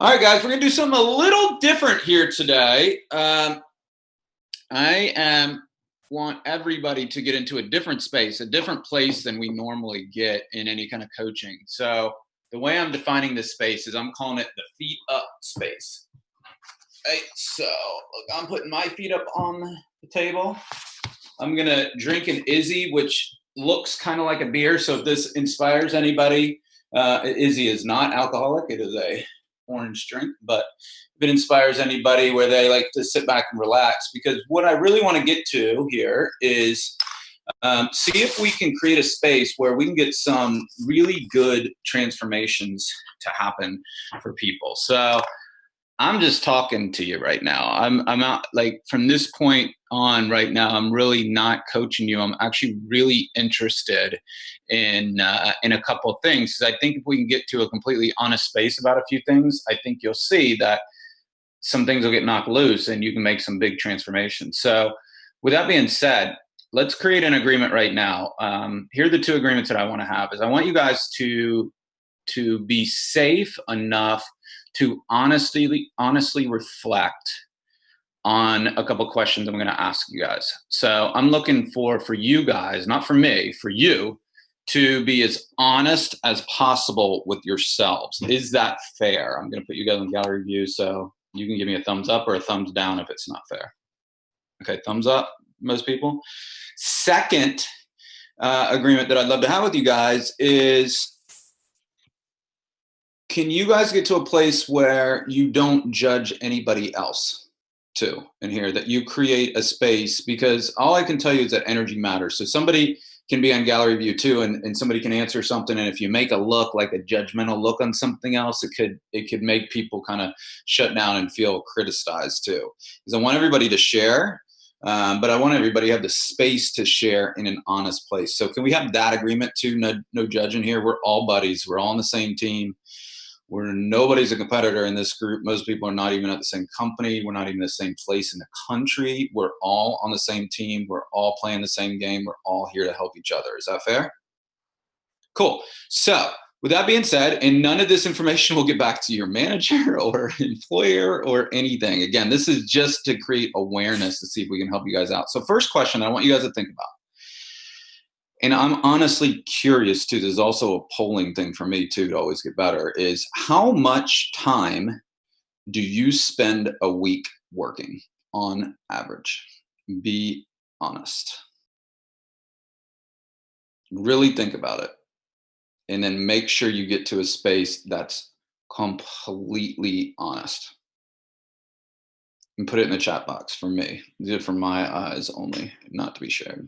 All right, guys, we're going to do something a little different here today. Want everybody to get into a different space, a different place than we normally get in any kind of coaching. So the way I'm defining this space is I'm calling it the feet up space. Right, so look, I'm putting my feet up on the table. I'm going to drink an Izzy, which looks kind of like a beer. So if this inspires anybody, Izzy is not alcoholic. It is a orange drink, but if it inspires anybody where they like to sit back and relax, because what I really want to get to here is see if we can create a space where we can get some really good transformations to happen for people. So I'm just talking to you right now. I'm out, like, from this point on right now, I'm really not coaching you. I'm actually really interested in a couple of things. I think if we can get to a completely honest space about a few things, I think you'll see that some things will get knocked loose and you can make some big transformations. So with that being said, let's create an agreement right now. Here are the two agreements that I want to have. Is I want you guys to be safe enough to honestly reflect on a couple of questions I'm going to ask you guys. So I'm looking for you guys, not for me, for you, to be as honest as possible with yourselves. Is that fair? I'm going to put you guys in gallery view so you can give me a thumbs up or a thumbs down if it's not fair. Okay, thumbs up, most people. Second agreement that I'd love to have with you guys is, can you guys get to a place where you don't judge anybody else too in here, that you create a space? Because all I can tell you is that energy matters. So somebody can be on gallery view too, and somebody can answer something. And if you make a look, like a judgmental look on something else, it could make people kind of shut down and feel criticized too. Because I want everybody to share, but I want everybody to have the space to share in an honest place. So can we have that agreement too? No judging here. We're all buddies. We're all on the same team. Nobody's a competitor in this group. Most people are not even at the same company. We're not even in the same place in the country. We're all on the same team. We're all playing the same game. We're all here to help each other. Is that fair? Cool. So with that being said, and none of this information will get back to your manager or employer or anything. Again, this is just to create awareness to see if we can help you guys out. So first question I want you guys to think about, and I'm honestly curious too, there's also a polling thing for me too to always get better, is how much time do you spend a week working on average? Be honest. Really think about it. And then make sure you get to a space that's completely honest. And put it in the chat box for me. These are for my eyes only, not to be shared.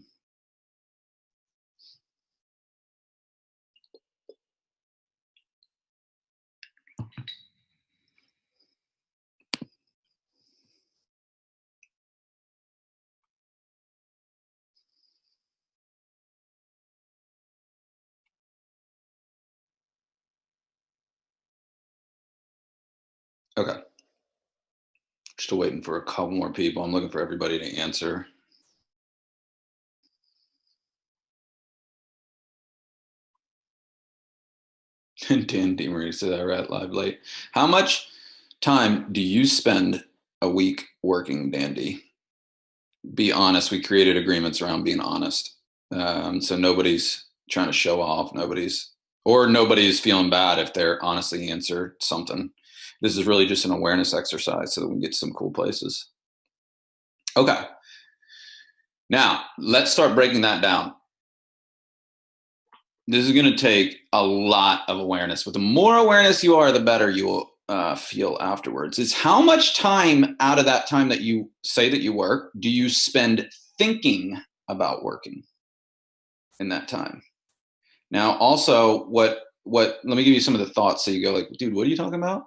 Okay. Still waiting for a couple more people. I'm looking for everybody to answer. Dan Demery said I read live late. How much time do you spend a week working, Dandy? Be honest. We created agreements around being honest. So nobody's trying to show off. Nobody's feeling bad if they're honestly answered something. This is really just an awareness exercise so that we can get to some cool places. Okay. Now let's start breaking that down. This is going to take a lot of awareness. But the more awareness you are, the better you will feel afterwards. Is how much time out of that time that you say that you work do you spend thinking about working in that time? Now, also, let me give you some of the thoughts so you go like, dude, what are you talking about?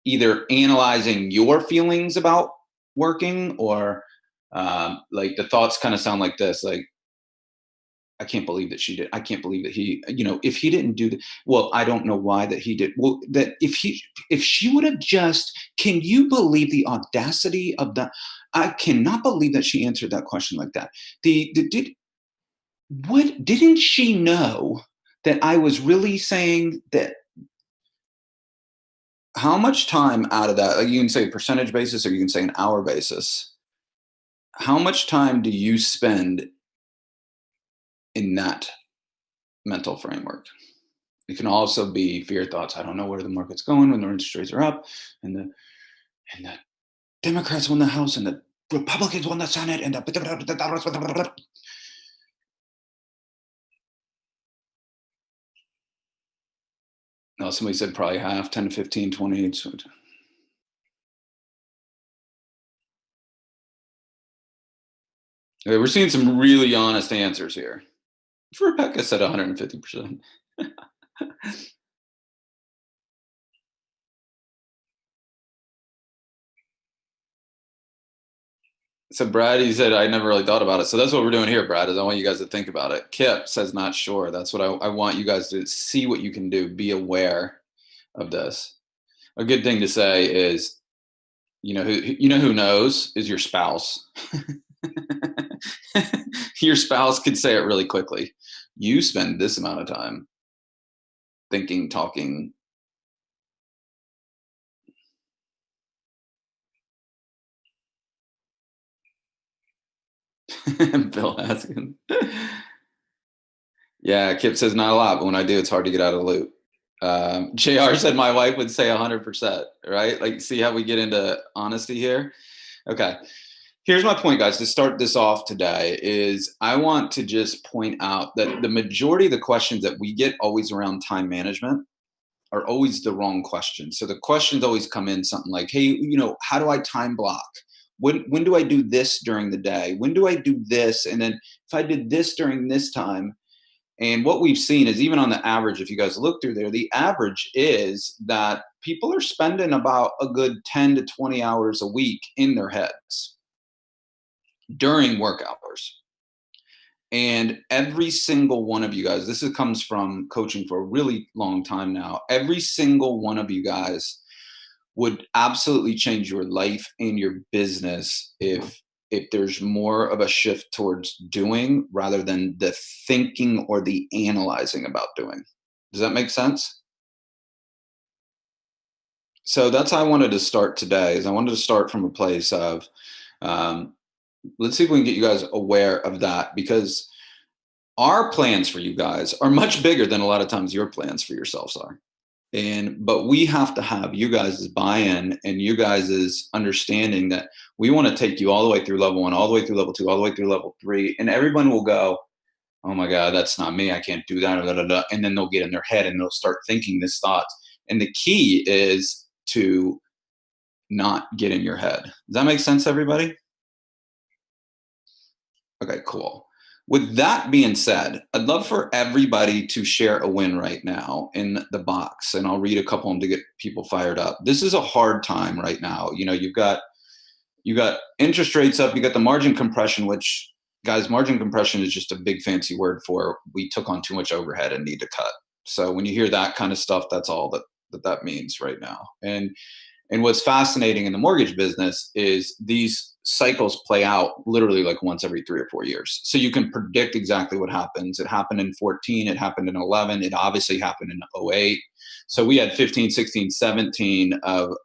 Either analyzing your feelings about working, or like the thoughts kind of sound like this, like, I can't believe that she did. I can't believe that he, if he didn't do that, well, I don't know why that he did. Well, that if she would have just, can you believe the audacity of that? I cannot believe that she answered that question like that. Didn't she know that I was really saying that? how much time out of that, like you can say percentage basis or you can say an hour basis, how much time do you spend in that mental framework? It can also be fear thoughts. I don't know where the market's going when the interest rates are up, and the Democrats won the House, and the Republicans won the Senate, and the no, somebody said probably half, 10 to 15, 20. Okay, we're seeing some really honest answers here. Rebecca said 150%. So Brad, he said, I never really thought about it. So that's what we're doing here, Brad, is I want you guys to think about it. Kip says not sure. That's what I want you guys to see what you can do. Be aware of this. A good thing to say is, who knows is your spouse. Your spouse could say it really quickly. You spend this amount of time thinking, talking. Bill asking. Yeah, Kip says not a lot, but when I do, it's hard to get out of the loop. JR said my wife would say 100%, right? Like, see how we get into honesty here? Okay. Here's my point, guys, to start this off today is I want to just point out that the majority of the questions that we get always around time management are always the wrong questions. So the questions always come in something like, hey, how do I time block? When do I do this during the day? When do I do this? And then if I did this during this time, and what we've seen is even on the average, if you guys look through there, the average is that people are spending about a good 10 to 20 hours a week in their heads during work hours. And every single one of you guys, comes from coaching for a really long time now. Every single one of you guys would absolutely change your life and your business if there's more of a shift towards doing rather than the thinking or the analyzing about doing. Does that make sense? So that's how I wanted to start today. Is I wanted to start from a place of um, let's see if we can get you guys aware of that because our plans for you guys are much bigger than a lot of times your plans for yourselves are. But we have to have you guys' buy-in and you guys' understanding that we want to take you all the way through level one, all the way through level two, all the way through level three, and everyone will go, "Oh my God, that's not me. I can't do that." Blah, blah, blah. And then they'll get in their head and they'll start thinking this thought. And the key is to not get in your head. Does that make sense, everybody? Okay, cool. With that being said, I'd love for everybody to share a win right now in the box, and I'll read a couple of them to get people fired up. This is a hard time right now. You've got interest rates up, you got the margin compression, which guys, margin compression is just a big fancy word for we took on too much overhead and need to cut. So when you hear that kind of stuff, that's all that means right now. And what's fascinating in the mortgage business is these cycles play out literally like once every 3 or 4 years. So you can predict exactly what happens. It happened in 14, it happened in 11, it obviously happened in '08. So we had 15, 16, 17 of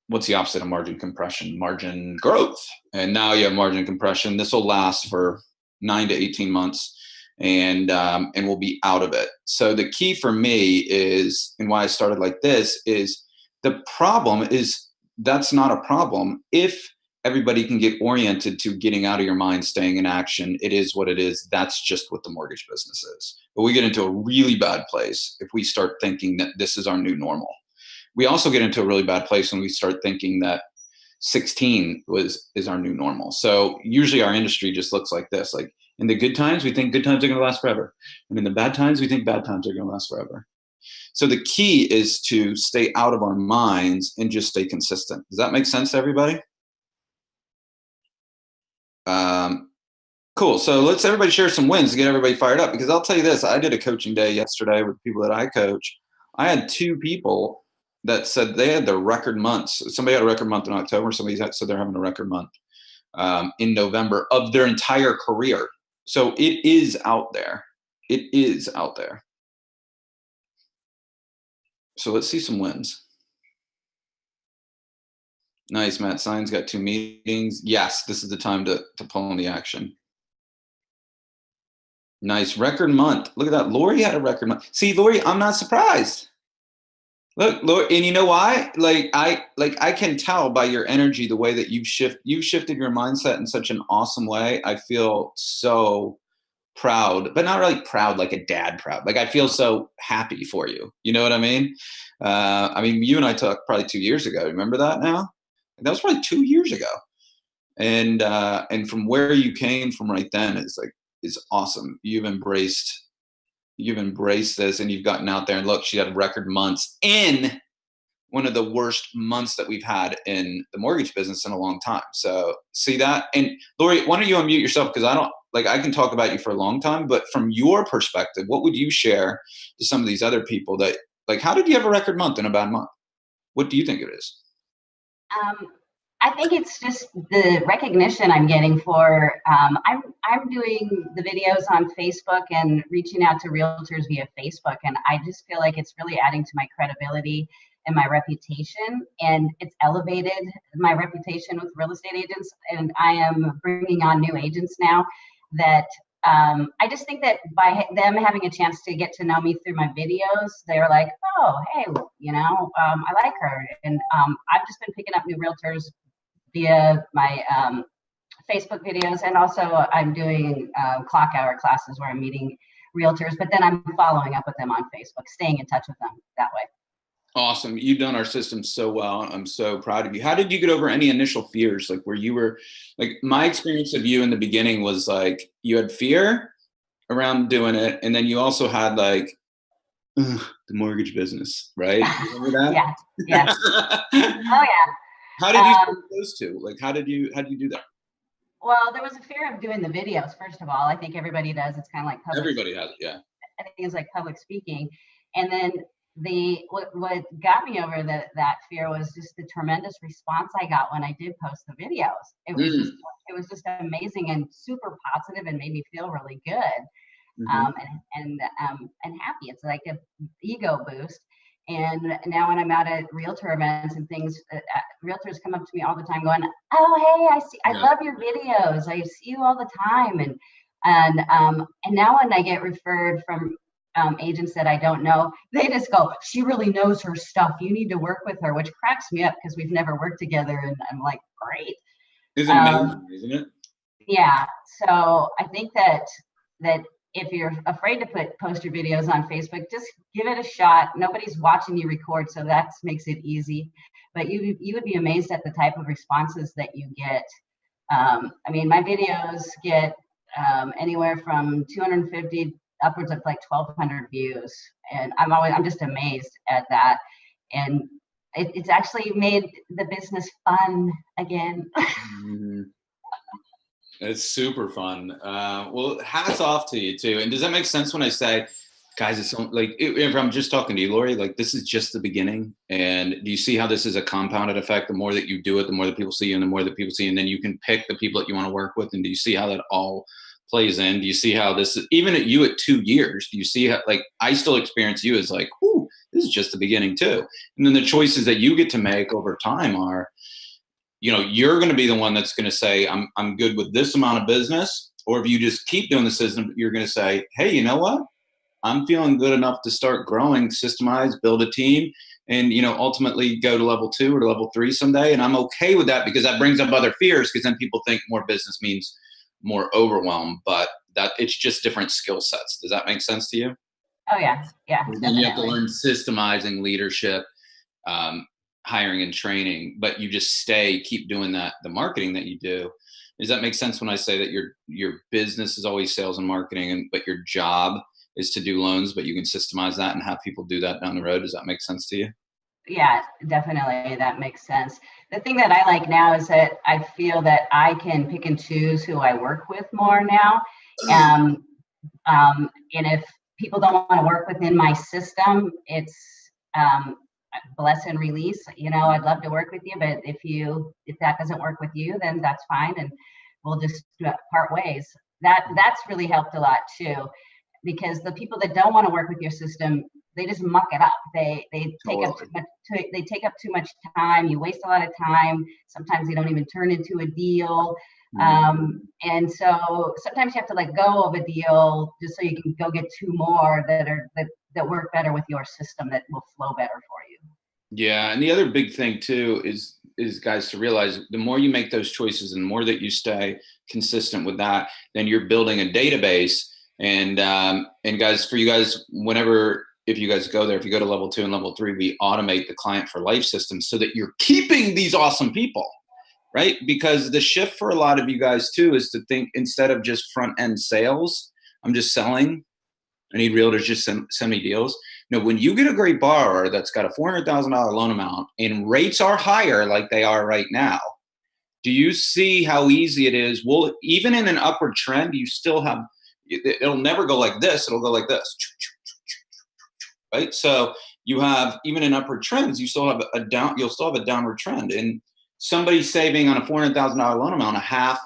what's the opposite of margin compression? Margin growth. And now you have margin compression. This will last for 9 to 18 months and we'll be out of it. So the key for me is, and why I started like this, is the problem is that's not a problem if everybody can get oriented to getting out of your mind, staying in action. It is what it is. That's just what the mortgage business is. But we get into a really bad place if we start thinking that this is our new normal. We also get into a really bad place when we start thinking that 16 is our new normal. So usually our industry just looks like this. Like in the good times, we think good times are going to last forever. And in the bad times, we think bad times are going to last forever. So the key is to stay out of our minds and just stay consistent. Does that make sense to everybody? Um, cool. So let's everybody share some wins to get everybody fired up. Because I'll tell you this, I did a coaching day yesterday with people that I coach. I had two people that said they had their record months. Somebody had a record month in October. Somebody said they're having a record month in November of their entire career. So it is out there. It is out there. So let's see some wins. Nice, Matt. Sign's got 2 meetings. Yes, this is the time to pull in the action. Nice. Record month. Look at that. Lori had a record month. See, Lori, I'm not surprised. Look, Lori, and you know why? I can tell by your energy, the way that you've shifted your mindset in such an awesome way. I feel so proud, but not really proud like a dad proud. Like I feel so happy for you. You know what I mean? You and I talked probably 2 years ago. Remember that now? That was probably 2 years ago. And from where you came from right then is awesome. You've embraced this, and you've gotten out there, and look, she had record months in one of the worst months that we've had in the mortgage business in a long time. So see that? And Lori, why don't you unmute yourself? Because I can talk about you for a long time, but from your perspective, what would you share to some of these other people that, like, how did you have a record month in a bad month? What do you think it is? I think it's just the recognition I'm getting for, I'm doing the videos on Facebook and reaching out to realtors via Facebook. And I just feel like it's really adding to my credibility and my reputation, and it's elevated my reputation with real estate agents. And I am bringing on new agents now that I just think that by them having a chance to get to know me through my videos, they're like, oh, hey, I like her. And I've just been picking up new realtors via my Facebook videos. And also I'm doing clock hour classes where I'm meeting realtors, but then I'm following up with them on Facebook, staying in touch with them that way. Awesome. You've done our system so well. I'm so proud of you. How did you get over any initial fears? Like where you were, like my experience of you in the beginning was like you had fear around doing it. And then you also had like the mortgage business, right? Remember that? Yeah. Yeah. Oh yeah. How did you do those two? Like how did you do that? Well, there was a fear of doing the videos, first of all. I think everybody does. It's kind of like public. Everybody has it, yeah. I think it's like public speaking. And then what got me over that fear was just the tremendous response I got when I did post the videos. It was just amazing and super positive and made me feel really good. And happy. It's like an ego boost. And now when I'm out at realtor events and things, realtors come up to me all the time going, oh, hey, I love your videos. I see you all the time. And now when I get referred from agents that I don't know, they just go, she really knows her stuff. You need to work with her, which cracks me up because we've never worked together. And I'm like, great. Isn't it amazing, isn't it? Yeah. So I think that if you're afraid to post your videos on Facebook, just give it a shot. Nobody's watching you record, so that makes it easy. But you would be amazed at the type of responses that you get. My videos get anywhere from 250 upwards of like 1,200 views, and I'm just amazed at that. And it's actually made the business fun again. It's super fun. Well, hats off to you too. And does that make sense when I say, guys, it's like, if I'm just talking to you, Lori, like this is just the beginning. And do you see how this is a compounded effect? The more that you do it, the more that people see you, and the more that people see you, and then you can pick the people that you want to work with. And do you see how that all plays in? Do you see how this is, even at you at 2 years, do you see how, like, I still experience you as like, whoo, this is just the beginning too. And then the choices that you get to make over time are, you're going to be the one that's going to say, I'm good with this amount of business. Or if you just keep doing the system, you're going to say, hey, you know what? I'm feeling good enough to start growing, systemize, build a team, and, ultimately go to level 2 or to level 3 someday. And I'm okay with that because that brings up other fears, because then people think more business means more overwhelm, but that it's just different skill sets. Does that make sense to you? Oh yeah. Yeah. Then you have to learn systemizing, leadership, hiring and training, but you just keep doing that, the marketing that you do. Does that make sense when I say that your business is always sales and marketing, but your job is to do loans, but you can systemize that and have people do that down the road? Does that make sense to you? Yeah, definitely. That makes sense. The thing that I like now is that I feel that I can pick and choose who I work with more now. And if people don't want to work within my system, it's bless and release. I'd love to work with you, but if that doesn't work with you, then that's fine, and we'll just part ways. That's really helped a lot too, because the people that don't want to work with your system, they just muck it up. They take up Totally. they take up too much time. You waste a lot of time. Sometimes they don't even turn into a deal. And so sometimes you have to let go of a deal just so you can go get two more that work better with your system, that will flow better for you. Yeah, and the other big thing too is guys to realize the more you make those choices and the more that you stay consistent with that, then you're building a database. And guys, for you guys, whenever if you guys go there, if you go to level 2 and level 3, we automate the client for life system so that you're keeping these awesome people, right? Because the shift for a lot of you guys too is to think, instead of just front end sales, I'm just selling, I need realtors just send me deals. No, when you get a great borrower that's got a $400,000 loan amount and rates are higher like they are right now, do you see how easy it is? Well, even in an upward trend, you still have, it'll never go like this. It'll go like this, right? So you have, even in upward trends, you still have you'll still have a downward trend. And somebody saving on a $400,000 loan amount, a half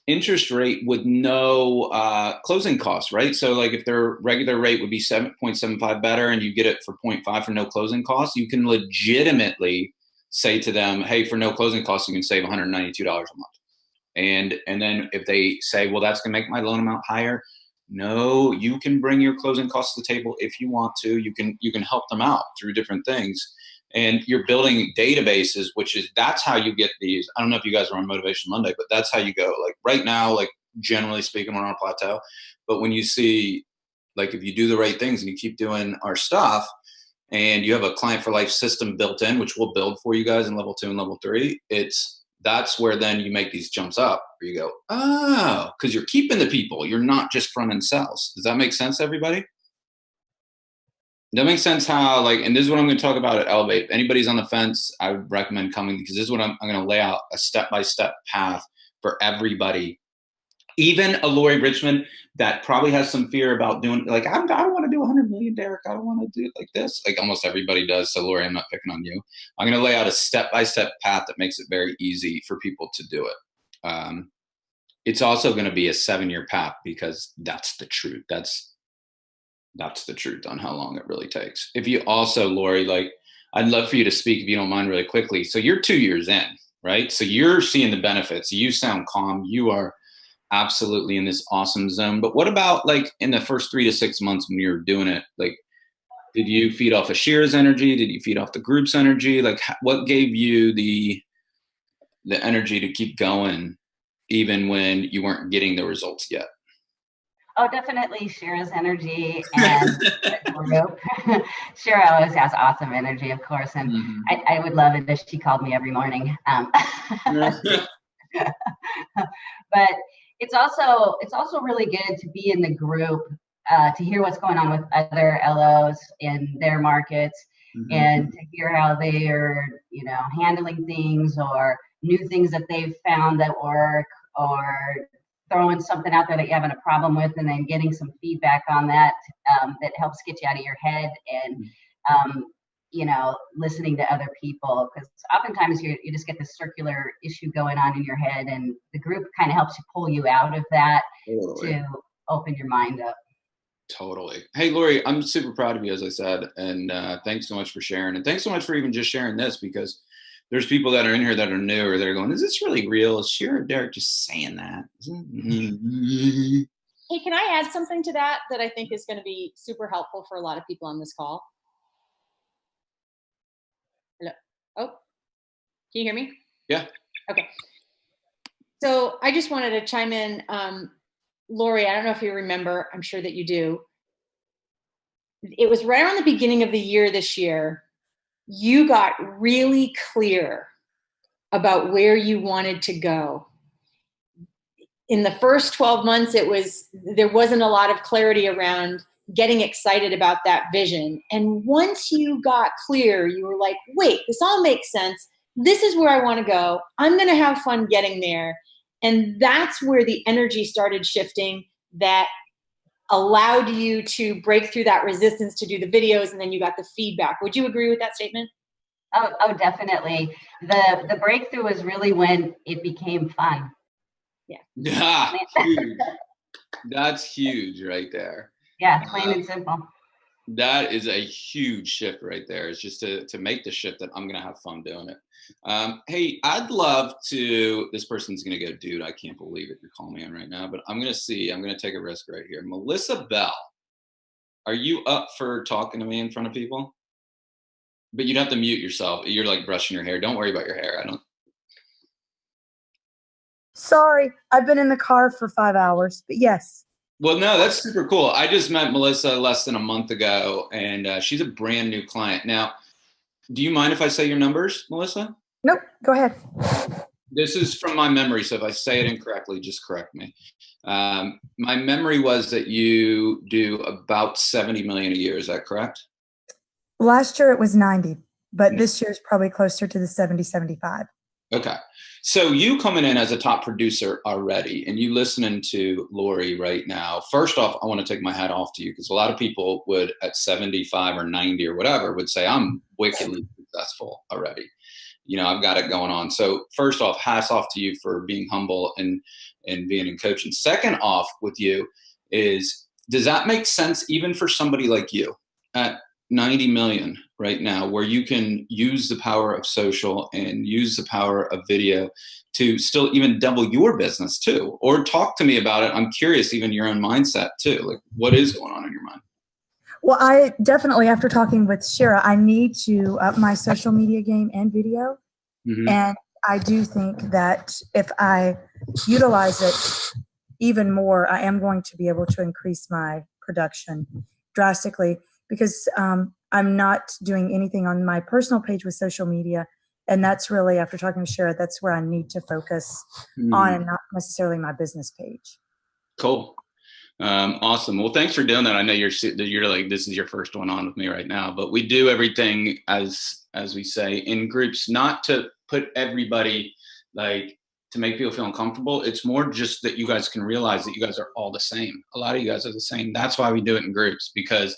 interest rate with no closing costs, right? So like if their regular rate would be 7.75 better and you get it for 0.5 for no closing costs, you can legitimately say to them, hey, for no closing costs, you can save $192 a month. And then if they say, well, that's going to make my loan amount higher. No, you can bring your closing costs to the table if you want to. You can help them out through different things. And you're building databases, that's how you get these. I don't know if you guys are on Motivation Monday, but that's how you go. Like right now, like generally speaking, we're on a plateau. But when you see, like if you do the right things and you keep doing our stuff and you have a client for life system built in, which we'll build for you guys in level 2 and level 3, that's where then you make these jumps up where you go, oh, because you're keeping the people. You're not just front end sales. Does that make sense, everybody? That makes sense how, like, and this is what I'm going to talk about at Elevate. If anybody's on the fence, I would recommend coming, because this is what I'm going to lay out a step-by-step path for everybody. Even a Lori Richmond that probably has some fear about doing, like, I don't want to do 100 million, Deryck. I don't want to do it like this. Like almost everybody does. So Lori, I'm not picking on you. I'm going to lay out a step-by-step path that makes it very easy for people to do it. It's also going to be a 7-year path, because that's the truth. That's the truth on how long it really takes. If you also, Lori, like, I'd love for you to speak, if you don't mind, really quickly. So you're 2 years in, right? So you're seeing the benefits. You sound calm. You are absolutely in this awesome zone. But what about like in the first 3 to 6 months when you're doing it? Like, did you feed off of Shira's energy? Did you feed off the group's energy? Like, what gave you the energy to keep going even when you weren't getting the results yet? Oh, definitely Shira's energy and the group. Shira always has awesome energy, of course, and I would love it if she called me every morning. But it's also really good to be in the group, to hear what's going on with other LOs in their markets, and to hear how they are, handling things, or new things that they've found that work, or throwing something out there that you're having a problem with, and then getting some feedback on that, that helps get you out of your head, and listening to other people, because oftentimes you just get this circular issue going on in your head, and the group kind of helps you pull you out of that. Totally. To open your mind up. Totally. Hey, Lori, I'm super proud of you, as I said, and thanks so much for sharing, and thanks so much for even just sharing this, because there's people that are in here that are new, or they're going, is this really real? Is Shira or Deryck just saying that? Hey, can I add something to that I think is going to be super helpful for a lot of people on this call? Hello? Oh, can you hear me? Yeah. Okay. So I just wanted to chime in. Lori, I don't know if you remember, I'm sure that you do. It was right around the beginning of the year this year, you got really clear about where you wanted to go. In the first 12 months, there wasn't a lot of clarity around getting excited about that vision. And once you got clear, you were like, wait, this all makes sense. This is where I want to go. I'm going to have fun getting there. And that's where the energy started shifting, that allowed you to break through that resistance to do the videos, and then you got the feedback. Would you agree with that statement? Oh, definitely. The breakthrough was really when it became fun. Yeah. Huge. That's huge right there. Yeah, plain and simple. That is a huge shift right there. It's just to make the shift that I'm going to have fun doing it. Hey, I'd love to, this person's going to go, dude, I can't believe it. You're calling me in right now, but I'm going to take a risk right here. Melissa Bell, are you up for talking to me in front of people? But you'd have to mute yourself. You're like brushing your hair. Don't worry about your hair. I don't. Sorry, I've been in the car for 5 hours, but yes. Well, no, that's super cool. I just met Melissa less than a month ago, and she's a brand new client. Now, do you mind if I say your numbers, Melissa? Nope, go ahead. This is from my memory, so if I say it incorrectly, just correct me. My memory was that you do about 70 million a year. Is that correct? Last year it was 90, but this year is probably closer to the 70, 75. Okay. So you coming in as a top producer already, and you listening to Lori right now. First off, I want to take my hat off to you, because a lot of people would at 75 or 90 or whatever would say, I'm wickedly successful already. You know, I've got it going on. So first off, hats off to you for being humble and being in coaching. Second off with you is, does that make sense even for somebody like you at 90 million right now, where you can use the power of social and use the power of video to still even double your business too? Or talk to me about it. I'm curious, even your own mindset too. Like, what is going on in your mind? Well, I definitely, after talking with Shira, I need to up my social media game and video. Mm-hmm. And I do think that if I utilize it even more, I am going to be able to increase my production drastically, because I'm not doing anything on my personal page with social media. And that's really, after talking to Shira, that's where I need to focus on, and not necessarily my business page. Cool. Awesome. Well, thanks for doing that. I know you're like, this is your first one on with me right now, but we do everything as we say in groups, not to put everybody, like, to make people feel uncomfortable. It's more just that you guys can realize that you guys are all the same. A lot of you guys are the same. That's why we do it in groups, because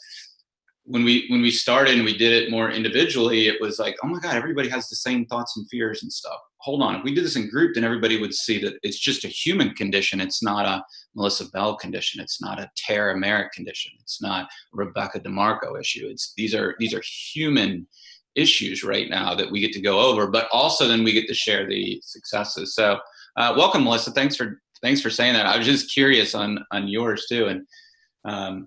when we started and we did it more individually, it was like, oh my God, everybody has the same thoughts and fears and stuff. Hold on. If we did this in group, then everybody would see that it's just a human condition. It's not a Melissa Bell condition. It's not a Tara Merrick condition. It's not a Rebecca DeMarco issue. These are human issues right now that we get to go over, but also then we get to share the successes. So welcome, Melissa. Thanks for saying that. I was just curious on yours too. And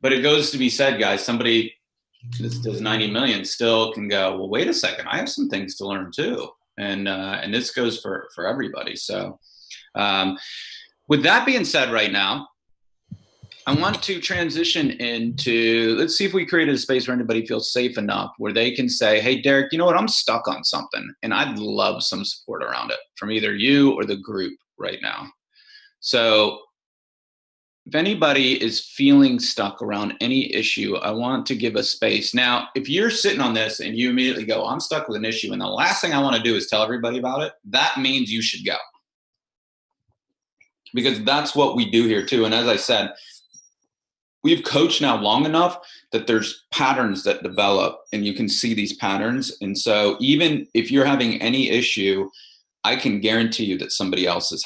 but it goes to be said, guys, somebody that does 90 million still can go, well, wait a second, I have some things to learn too. And this goes for everybody. So with that being said, right now, I want to transition into, let's see if we created a space where anybody feels safe enough where they can say, hey, Deryck, you know what? I'm stuck on something, and I'd love some support around it from either you or the group right now. So if anybody is feeling stuck around any issue, I want to give a space. Now, if you're sitting on this and you immediately go, I'm stuck with an issue, and the last thing I want to do is tell everybody about it, that means you should go. Because that's what we do here too. And as I said, we've coached now long enough that there's patterns that develop, and you can see these patterns. And so even if you're having any issue, I can guarantee you that somebody else is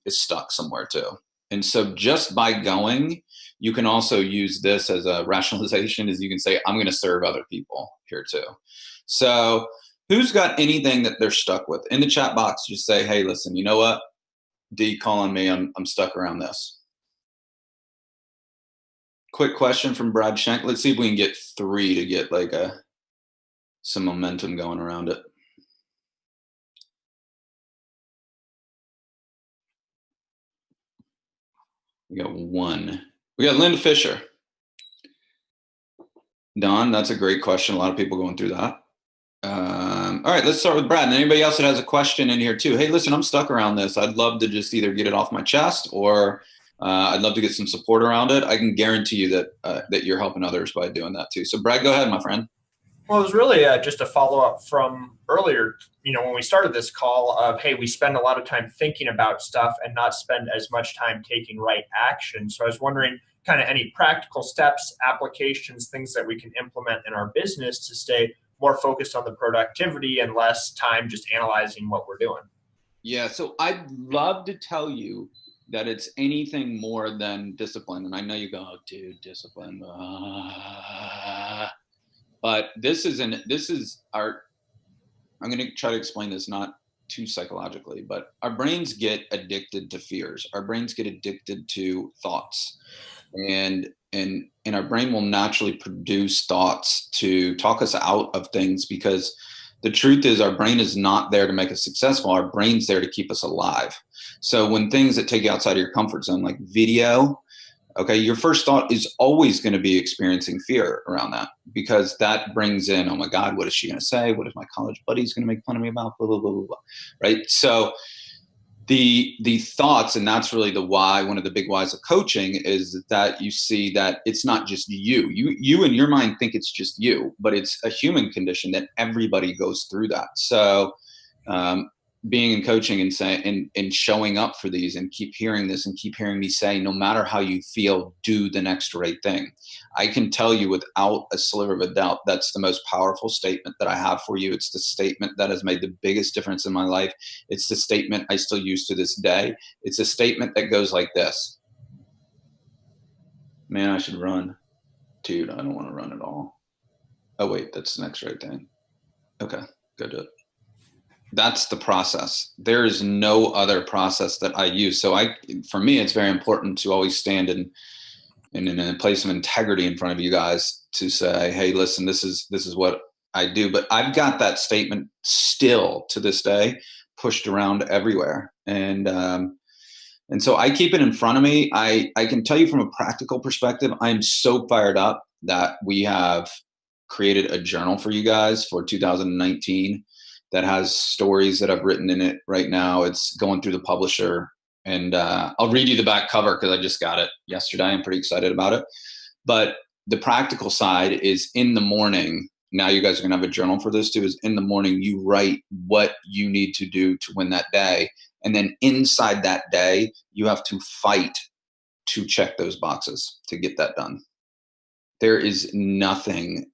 stuck somewhere too. And so just by going, you can also use this as a rationalization, as you can say, I'm going to serve other people here too. So who's got anything that they're stuck with? In the chat box, just say, hey, listen, you know what? D calling me, I'm stuck around this. Quick question from Brad Schenk. Let's see if we can get 3 to get like some momentum going around it. We got 1. We got Linda Fisher. Don, that's a great question. A lot of people going through that. All right, let's start with Brad. And anybody else that has a question in here too. Hey, listen, I'm stuck around this. I'd love to just either get it off my chest, or I'd love to get some support around it. I can guarantee you that that you're helping others by doing that too. So Brad, go ahead, my friend. Well, it was really just a follow-up from earlier, when we started this call of, hey, we spend a lot of time thinking about stuff and not spend as much time taking right action. So I was wondering kind of any practical steps, applications, things that we can implement in our business to stay more focused on the productivity and less time just analyzing what we're doing. Yeah, so I'd love to tell you that it's anything more than discipline. And I know you go, oh, dude, discipline. But this is our, I'm going to try to explain this not too psychologically, but our brains get addicted to fears. Our brains get addicted to thoughts, and our brain will naturally produce thoughts to talk us out of things, because the truth is our brain is not there to make us successful. Our brain's there to keep us alive. So when things that take you outside of your comfort zone, like video, okay, your first thought is always going to be experiencing fear around that, because that brings in, oh my God, what is she going to say? What is my college buddy's going to make fun of me about? Blah, blah, blah, blah, blah. Right. So the thoughts, and that's really the why, one of the big whys of coaching, is that you see that it's not just you in your mind think it's just you, but it's a human condition that everybody goes through that. So being in coaching and saying and showing up for these, and keep hearing this and keep hearing me say, no matter how you feel, do the next right thing. I can tell you without a sliver of a doubt, that's the most powerful statement that I have for you. It's the statement that has made the biggest difference in my life. It's the statement I still use to this day. It's a statement that goes like this: man, I should run. Dude, I don't want to run at all. Oh wait, that's the next right thing. Okay, go do it. That's the process. There is no other process that I use. So for me, it's very important to always stand in a place of integrity in front of you guys to say, hey, listen, this is what I do. But I've got that statement still to this day pushed around everywhere. And so I keep it in front of me. I can tell you from a practical perspective, I'm so fired up that we have created a journal for you guys for 2019 that has stories that I've written in it right now. It's going through the publisher, and I'll read you the back cover because I just got it yesterday. I'm pretty excited about it. But the practical side is, in the morning, now you guys are gonna have a journal for this too, is in the morning you write what you need to do to win that day. And then inside that day, you have to fight to check those boxes to get that done. There is nothing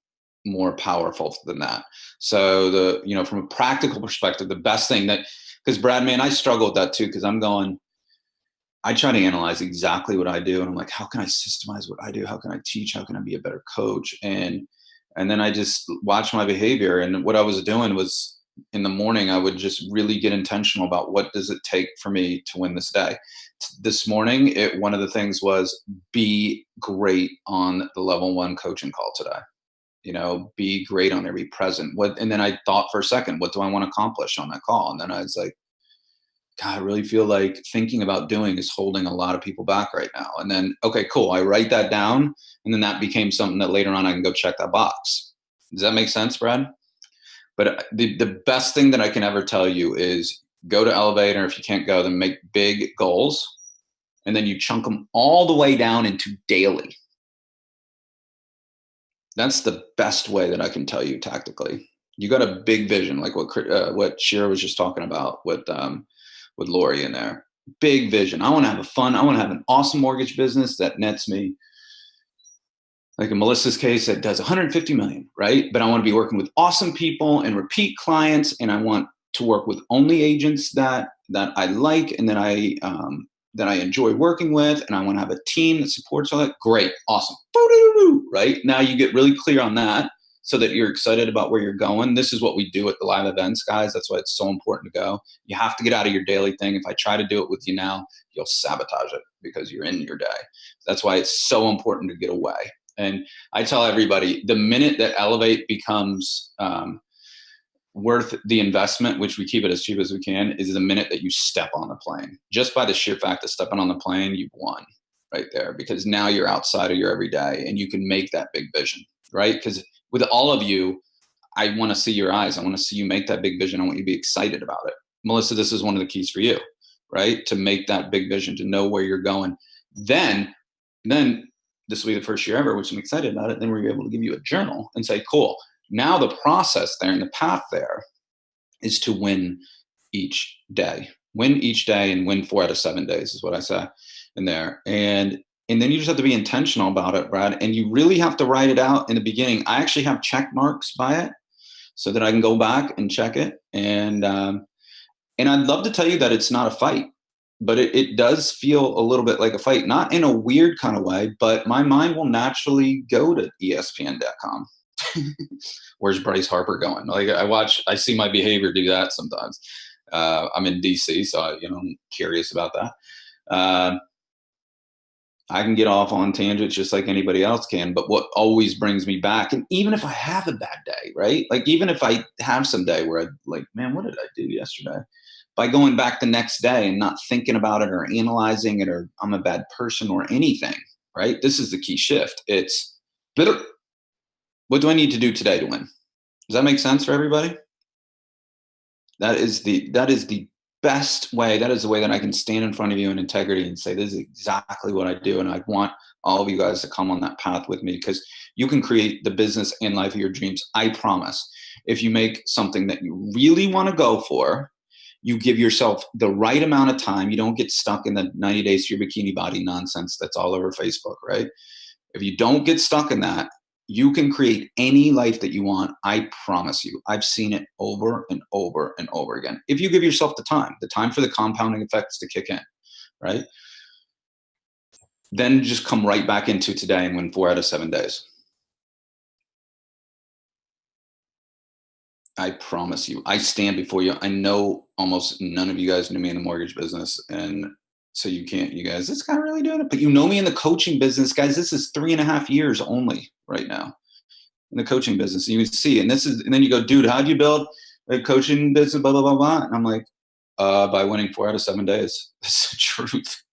more powerful than that. So from a practical perspective, the best thing that, because Brad, man, I struggle with that too, because I try to analyze exactly what I do, and I'm like, how can I systemize what I do? How can I teach? How can I be a better coach? And then I just watch my behavior. And what I was doing was, in the morning, I would just really get intentional about what does it take for me to win this day. This morning, one of the things was, be great on the level 1 coaching call today. Be great on there, be present. And then I thought for a second, what do I want to accomplish on that call? And then I was like, God, I really feel like thinking about doing is holding a lot of people back right now. And then, okay, cool. I write that down. And then that became something that later on I can go check that box. Does that make sense, Brad? But the best thing that I can ever tell you is, go to Elevator. If you can't go, then make big goals. And then you chunk them all the way down into daily. That's the best way that I can tell you tactically. You got a big vision, like what Shira was just talking about with Lori in there. Big vision. I want to have I want to have an awesome mortgage business that nets me, like in Melissa's case, that does 150 million, right? But I want to be working with awesome people and repeat clients, and I want to work with only agents that I like and that I enjoy working with, and I want to have a team that supports all that. Great, awesome, right? Now you get really clear on that, so that you're excited about where you're going. This is what we do at the live events, guys. That's why it's so important to go. You have to get out of your daily thing. If I try to do it with you now, you'll sabotage it because you're in your day. That's why it's so important to get away. And I tell everybody, the minute that Elevate becomes worth the investment, which we keep it as cheap as we can, is the minute that you step on the plane. Just by the sheer fact of stepping on the plane, you've won right there, because now you're outside of your everyday and you can make that big vision, right? Because with all of you, I want to see your eyes. I want to see you make that big vision. I want you to be excited about it. Melissa, this is one of the keys for you, right? To make that big vision, to know where you're going. Then this will be the first year ever, which I'm excited about it. Then we're able to give you a journal and say, cool. Now the process there and the path there is to win each day. Win each day, and win 4 out of 7 days is what I say in there. And then you just have to be intentional about it, Brad. And you really have to write it out in the beginning. I actually have check marks by it so that I can go back and check it. And I'd love to tell you that it's not a fight. it does feel a little bit like a fight, not in a weird kind of way, but my mind will naturally go to ESPN.com. Where's Bryce Harper going? Like I see my behavior do that sometimes. I'm in DC, so I'm curious about that. I can get off on tangents just like anybody else can, but what always brings me back, and even if I have a bad day, right? Like even if I have some day where I'm like, man, what did I do yesterday? By going back the next day and not thinking about it or analyzing it or I'm a bad person or anything, right? This is the key shift. It's bitter. What do I need to do today to win? Does that make sense for everybody? That is the best way. That is the way that I can stand in front of you in integrity and say, this is exactly what I do. And I want all of you guys to come on that path with me, because you can create the business and life of your dreams. I promise. If you make something that you really want to go for, you give yourself the right amount of time. You don't get stuck in the 90 days to your bikini body nonsense that's all over Facebook, right? If you don't get stuck in that, you can create any life that you want. I promise you. I've seen it over and over and over again. If you give yourself the time for the compounding effects to kick in, right? Then just come right back into today and win 4 out of 7 days. I promise you. I stand before you. I know almost none of you guys knew me in the mortgage business. And so you guys, this guy really doing it? But you know me in the coaching business, guys. This is 3.5 years only right now in the coaching business. You can see, and then you go, dude, how'd you build a coaching business, blah, blah, blah, blah. And I'm like, by winning 4 out of 7 days. That's the truth.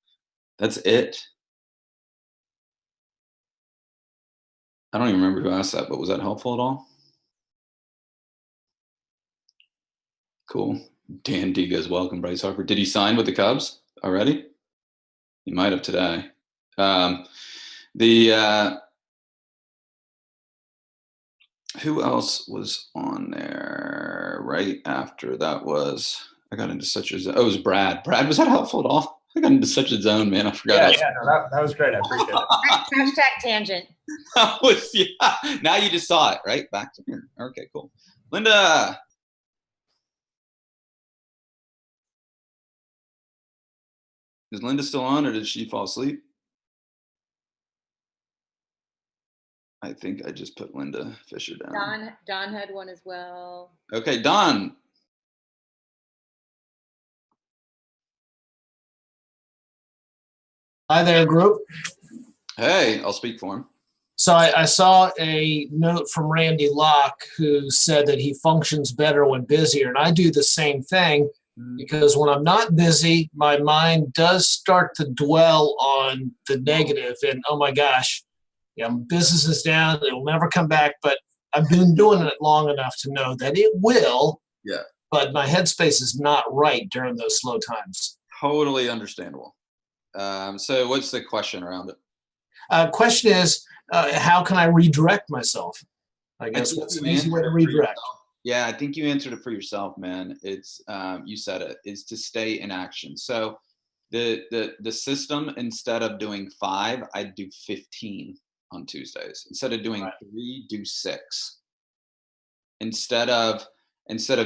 That's it. I don't even remember who asked that, but was that helpful at all? Cool. Dan D goes, welcome, Bryce Harper. Did he sign with the Cubs already? He might have today. Who else was on there right after that was, I got into such a zone. Oh, it was Brad. Brad, was that helpful at all? I got into such a zone, man. I forgot. That was great. I appreciate it. Hashtag tangent. Now you just saw it, right? Back to here. Okay, cool. Linda. Is Linda still on, or did she fall asleep? I think I just put Linda Fisher down. Don had one as well. Okay, Don. Hi there, group. Hey, I'll speak for him. So I saw a note from Randy Locke, who said that he functions better when busier, and I do the same thing. Because when I'm not busy, my mind does start to dwell on the negative and, oh my gosh, business is down, it'll never come back. But I've been doing it long enough to know that it will. Yeah. But my headspace is not right during those slow times. Totally understandable. So what's the question around it? Question is, how can I redirect myself? I guess what's an easy way to redirect? Yeah, I think you answered it for yourself, man. It's you said it, is to stay in action. So the system, instead of doing 5, I'd do 15 on Tuesdays. Instead of doing 3, do 6. Instead of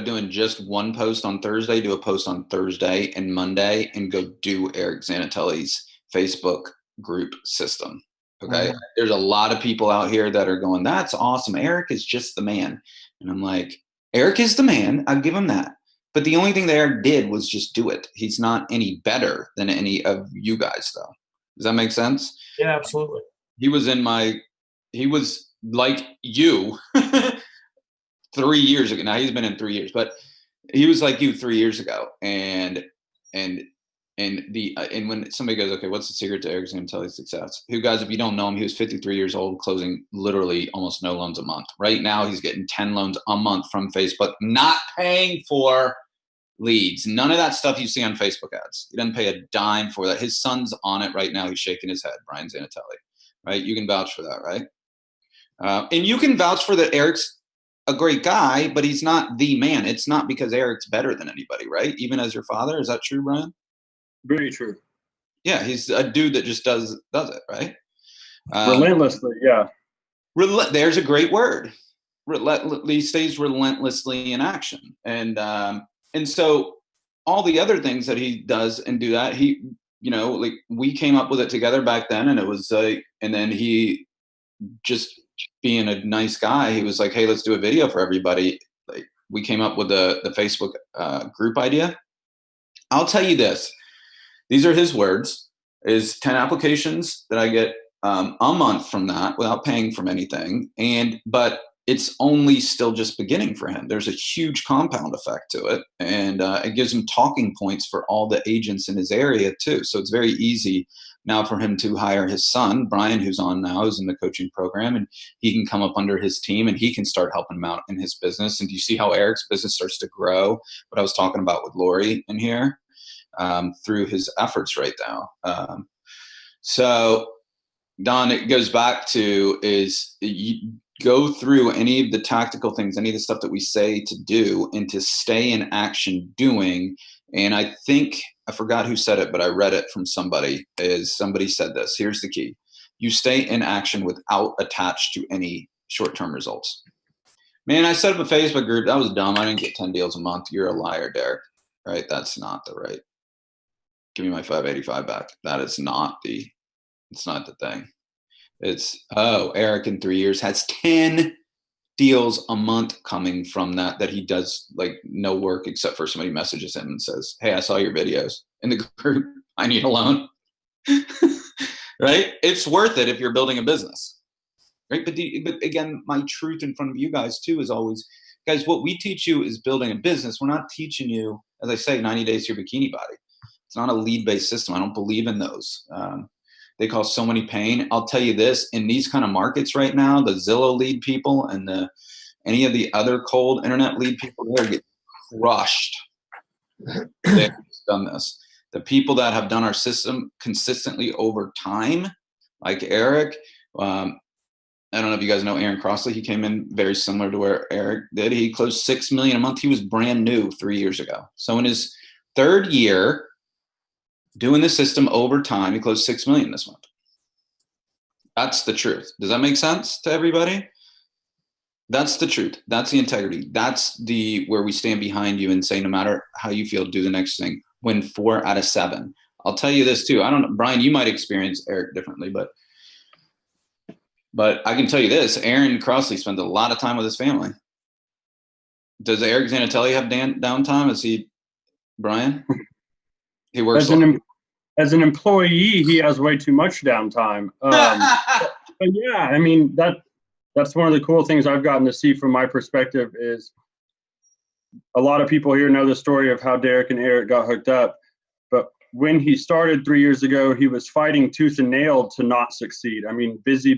doing just one post on Thursday, do a post on Thursday and Monday, and go do Eric Zanatelli's Facebook group system. Okay. Mm-hmm. There's a lot of people out here that are going, that's awesome. Eric is just the man. And I'm like, Eric is the man. I'll give him that. But the only thing that Eric did was just do it. He's not any better than any of you guys, though. Does that make sense? Yeah, absolutely. He was like you 3 years ago. Now he's been in 3 years, but he was like you 3 years ago. And when somebody goes, okay, what's the secret to Eric Zanatelli's success? Who, guys, if you don't know him, he was 53 years old, closing literally almost no loans a month. Right now, he's getting 10 loans a month from Facebook, not paying for leads. None of that stuff you see on Facebook ads. He doesn't pay a dime for that. His son's on it right now. He's shaking his head, Brian Zanatelli, right? You can vouch for that, right? And you can vouch for that Eric's a great guy, but he's not the man. It's not because Eric's better than anybody, right? Even as your father. Is that true, Brian? Very true. Yeah, he's a dude that just does it, right? Relentlessly, yeah. There's a great word. He stays relentlessly in action, and so all the other things that he does and do that, he, you know, like we came up with it together back then, and it was and then he, just being a nice guy, he was like, hey, let's do a video for everybody. Like, we came up with the Facebook group idea. I'll tell you this, these are his words, is 10 applications that I get a month from that without paying from anything. But it's only still just beginning for him. There's a huge compound effect to it. And it gives him talking points for all the agents in his area too. So it's very easy now for him to hire his son, Brian, who's on now, who's in the coaching program, and he can come up under his team and he can start helping him out in his business. And do you see how Eric's business starts to grow? What I was talking about with Lori in here, through his efforts right now. So Don, it goes back to is you go through any of the tactical things, any of the stuff that we say to do, and to stay in action doing. And I think, I forgot who said it, but I read it from somebody, is somebody said this. Here's the key. You stay in action without attached to any short-term results. Man, I set up a Facebook group. That was dumb. I didn't get 10 deals a month. You're a liar, Deryck. Right? That's not the right. Give me my 585 back. That is not the, it's not the thing. It's, oh, Eric in 3 years has 10 deals a month coming from that he does like no work except for somebody messages him and says, hey, I saw your videos in the group. I need a loan. Right? It's worth it if you're building a business. Right? But again, my truth in front of you guys too is always, guys, what we teach you is building a business. We're not teaching you, as I say, 90 days to your bikini body. It's not a lead-based system. I don't believe in those. They cause so many pain. I'll tell you this, in these kind of markets right now, the Zillow lead people and any of the other cold internet lead people, they're getting crushed. They've done this. The people that have done our system consistently over time, like Eric, I don't know if you guys know Aaron Crossley. He came in very similar to where Eric did. He closed $6 million a month. He was brand new 3 years ago. So in his third year, doing the system over time, he closed $6 million this month. That's the truth. Does that make sense to everybody? That's the truth. That's the integrity. That's the where we stand behind you and say, no matter how you feel, do the next thing. Win 4 out of 7. I'll tell you this too. I don't know, Brian, you might experience Eric differently, but I can tell you this. Aaron Crossley spends a lot of time with his family. Does Eric Zanatelli have downtime? Is he, Brian? He works as an employee, he has way too much downtime. But yeah, I mean, that's one of the cool things I've gotten to see from my perspective is a lot of people here know the story of how Deryck and Eric got hooked up. But when he started 3 years ago, he was fighting tooth and nail to not succeed. I mean, busy,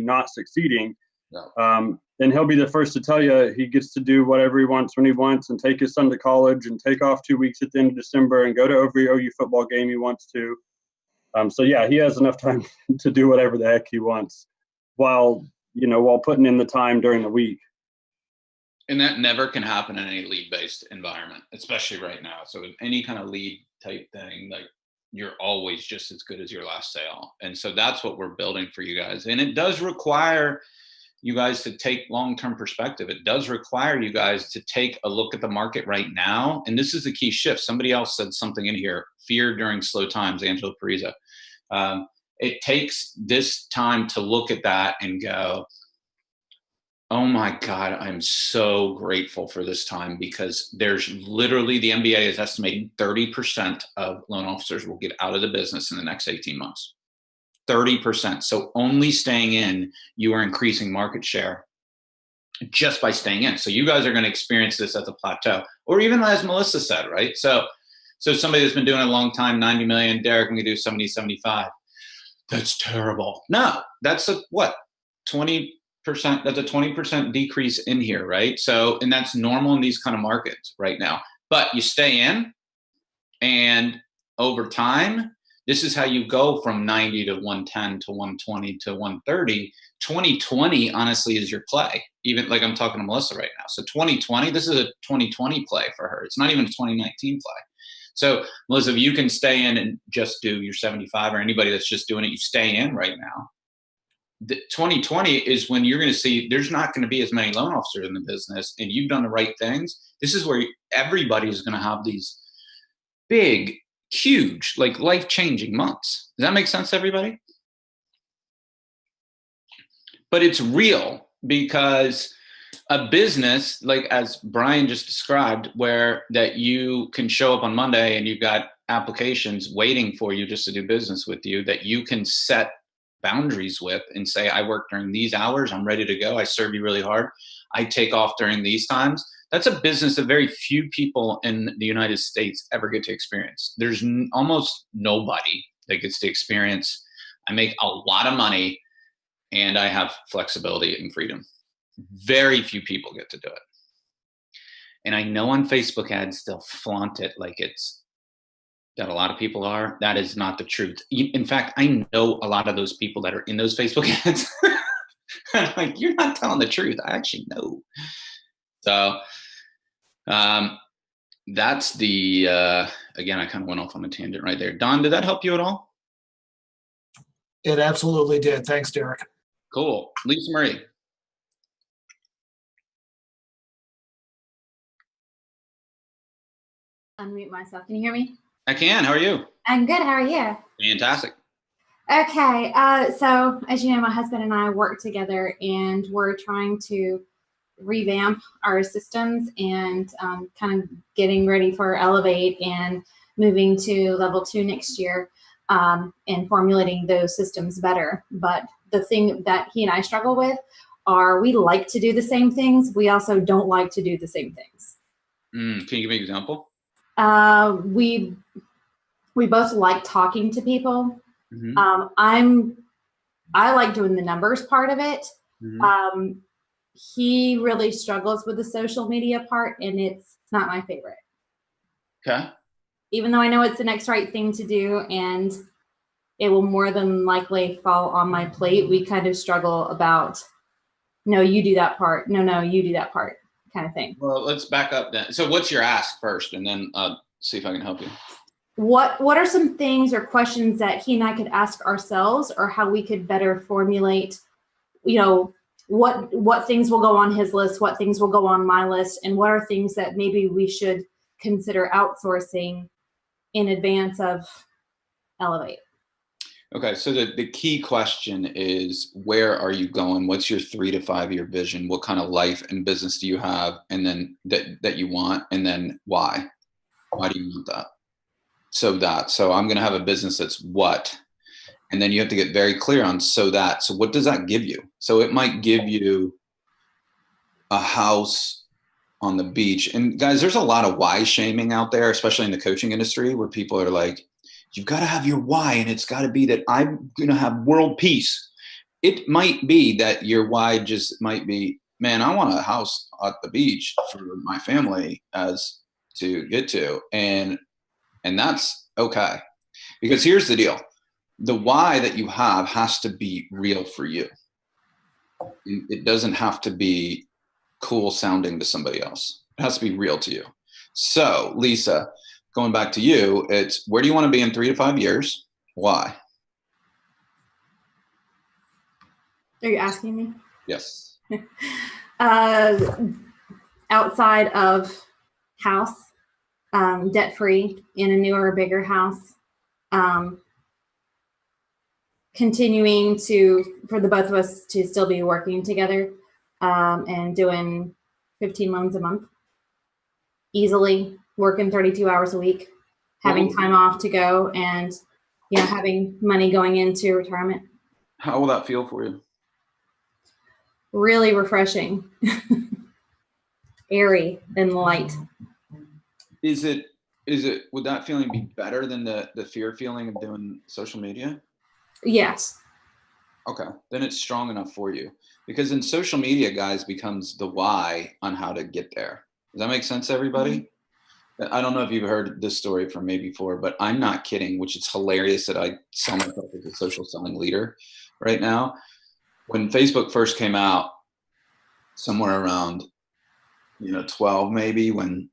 not succeeding. No. And he'll be the first to tell you he gets to do whatever he wants when he wants and take his son to college and take off 2 weeks at the end of December and go to every OU football game he wants to. So yeah, he has enough time to do whatever the heck he wants while putting in the time during the week. And that never can happen in any lead-based environment, especially right now. So in any kind of lead type thing, like you're always just as good as your last sale. And so that's what we're building for you guys. And it does require you guys to take long-term perspective. It does require you guys to take a look at the market right now. And this is the key shift. Somebody else said something in here, fear during slow times, Angela Pariza. It takes this time to look at that and go, oh my God, I'm so grateful for this time, because there's literally, the MBA is estimating 30% of loan officers will get out of the business in the next 18 months. 30%. So only staying in, you are increasing market share just by staying in. So you guys are going to experience this as a plateau, or even as Melissa said, right? So somebody that's been doing it a long time, 90 million, Deryck, we can do 70, 75. That's terrible. No, that's a, what? 20%, that's a 20% decrease in here, right? So, and that's normal in these kind of markets right now, but you stay in, and over time, this is how you go from 90 to 110 to 120 to 130. 2020, honestly, is your play. Even like I'm talking to Melissa right now. So 2020, this is a 2020 play for her. It's not even a 2019 play. So Melissa, if you can stay in and just do your 75, or anybody that's just doing it, you stay in right now. The 2020 is when you're going to see there's not going to be as many loan officers in the business, and you've done the right things. This is where everybody is going to have these big, huge, like life-changing months. Does that make sense to everybody? But it's real, because a business, like as Brian just described, where that you can show up on Monday and you've got applications waiting for you just to do business with you, that you can set boundaries with and say, I work during these hours, I'm ready to go, I serve you really hard, I take off during these times. That's a business that very few people in the United States ever get to experience. There's almost nobody that gets to experience, I make a lot of money and I have flexibility and freedom. Very few people get to do it. And I know on Facebook ads, they'll flaunt it like it's that a lot of people are. That is not the truth. In fact, I know a lot of those people that are in those Facebook ads. I'm like, you're not telling the truth. I actually know. So that's the, again, I kind of went off on a tangent right there. Don, did that help you at all? It absolutely did. Thanks, Deryck. Cool. Lisa Marie. Unmute myself. Can you hear me? I can. How are you? I'm good. How are you? Fantastic. Okay. So as you know, my husband and I work together, and we're trying to revamp our systems and kind of getting ready for Elevate and moving to level 2 next year, and formulating those systems better. But the thing that he and I struggle with are we like to do the same things. We also don't like to do the same things. Can you give me an example? We both like talking to people. Mm-hmm. I like doing the numbers part of it. Mm-hmm. He really struggles with the social media part, and it's not my favorite. Okay. Even though I know it's the next right thing to do, and it will more than likely fall on my plate, we kind of struggle about, no, you do that part. No, you do that part, kind of thing. Well, let's back up then. So what's your ask first, and then see if I can help you. What are some things or questions that he and I could ask ourselves, or how we could better formulate, what things will go on his list, what things will go on my list, and what are things that maybe we should consider outsourcing in advance of Elevate? Okay, so the key question is, where are you going? What's your 3 to 5 year vision? What kind of life and business do you have? And then that you want, and then why? Why do you want that? So I'm going to have a business that's what? And then you have to get very clear on so what does that give you? So it might give you a house on the beach. And guys, there's a lot of why shaming out there, especially in the coaching industry, where people are like, you've got to have your why, and it's got to be that I'm going to have world peace. It might be that your why just might be, man, I want a house at the beach for my family as to get to. And that's okay. Because here's the deal. The why that you have has to be real for you. It doesn't have to be cool sounding to somebody else. It has to be real to you. So, Lisa, going back to you, it's where do you want to be in 3 to 5 years? Why? Are you asking me? Yes. Outside of house, debt-free, in a newer, bigger house, continuing for the both of us to still be working together, and doing 15 loans a month, easily working 32 hours a week, having time off to go, and having money going into retirement. How will that feel for you? Really refreshing, airy and light. Is it would that feeling be better than the fear feeling of doing social media? Yes. Okay, then it's strong enough for you, because in social media, guys, becomes the why on how to get there. Does that make sense to everybody? Mm-hmm. I don't know if you've heard this story from me before, but I'm not kidding, which is hilarious that I sell myself as a social selling leader right now. When Facebook first came out, somewhere around 12 maybe, when